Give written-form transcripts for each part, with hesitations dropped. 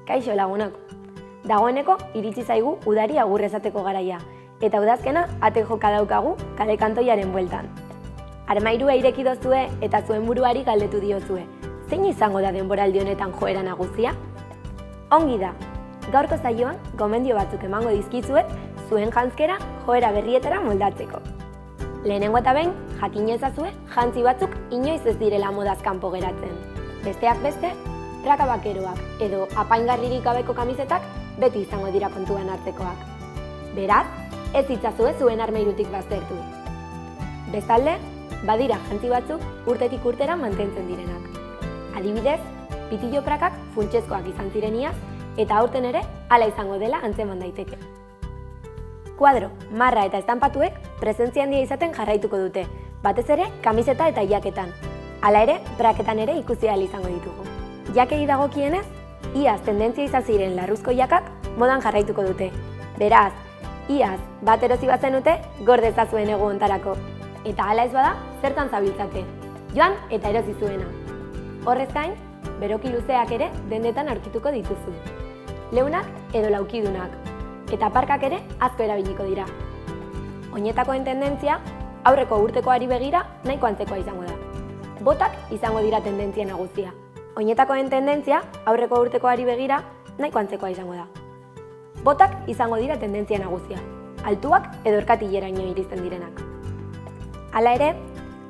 Kaixo lagunok. Dagoeneko iritsi zaigu udari agur esateko garaia, eta udazkena ate joka daukagu kale kantoiaren bueltan. Armairua ireki dozue eta zuen buruari galdetu diozue. Zein izango da denboraldi honetan joera nagusia? Ongi da. Gaurko saioan gomendio batzuk emango dizkizuet zuen janzkera joera berrietara moldatzeko. Lehenengo eta behin, jakin ezazue jantzi batzuk inoiz ez direla modaz kanpo geratzen. Besteak beste, praka bakeroak edo apaingarririk gabeko kamisetak beti izango dira kontuan hartzekoak. Beraz, ez itzazue zuen armairutik baztertu. Bestalde, badira jantzi batzuk urtetik urtera mantentzen direnak. Adibidez, pitillo prakak funtsezkoak izan zireniaz, eta aurten ere hala izango dela antzeman daiteke. Kuadro, marra eta estanpatuek presentzia handia izaten jarraituko dute, batez ere kamiseta eta jaketan. Hala ere, praketan ere ikusi ahal izango ditugu. Jakei dagokienez, iaz tendentzia izan ziren larruzko jakak modan jarraituko dute. Beraz, iaz bat erosi bazenute gorde ezazuen egu hontarako. Eta hala ez bada, zertan zabiltzate. Joan eta erosi zuena. Horrez gain, beroki luzeak ere dendetan aurkituko dituzu. Leunak edo laukidunak, eta parkak ere asko erabiliko dira. Oinetakoen tendentzia, aurreko urtekoari begira nahiko antzekoa izango da. Botak izango dira tendentzia nagusia. Oinetakoen tendentzia, aurreko urtekoari begira nahiko antzekoa izango da. Botak izango dira tendentzia nagusia, altuak edo erkatileraino iristen direnak. Hala ere,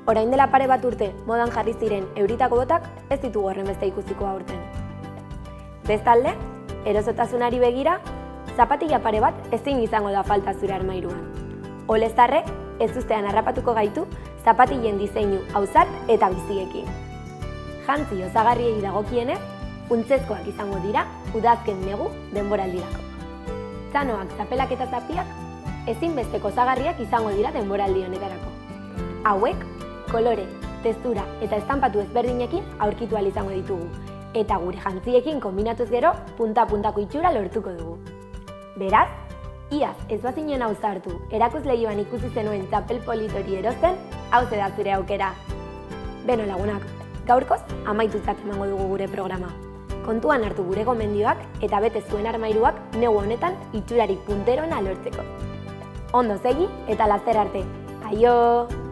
orain dela pare bat urte modan jarri ziren euritako botak ez ditugu horrenbeste ikusiko aurten. Bestalde, erosotasunari begira, zapatila pare bat ezin izango da falta zure armairuan. Oleztarrek ez ustean harrapatuko gaitu zapatilen diseinu ausart eta biziekin. Jantzi osagarriei dagokienez, funtsezkoak izango dira udazken negu denboraldirako. Txanoak, zapelak eta zapiak ezinbesteko osagarriak izango dira denboraldi honetarako. Hauek, kolore, testura eta estanpatu ezberdinekin aurkitu ahal izango ditugu, eta gure jantziekin kombinatuz gero punta-puntako itxura lortuko dugu. Beraz, iaz ez bazinen ausartu erakusleioan ikusi zenuen txapel politori erosten, hau da zure aukera. Beno lagunak, gaurkoz amaitutzat emango dugu gure programa. Kontuan hartu gure gomendioak eta bete zuen armairuak negu honetan itxurarik punteroena lortzeko. Ondo segi eta laster arte. Aio!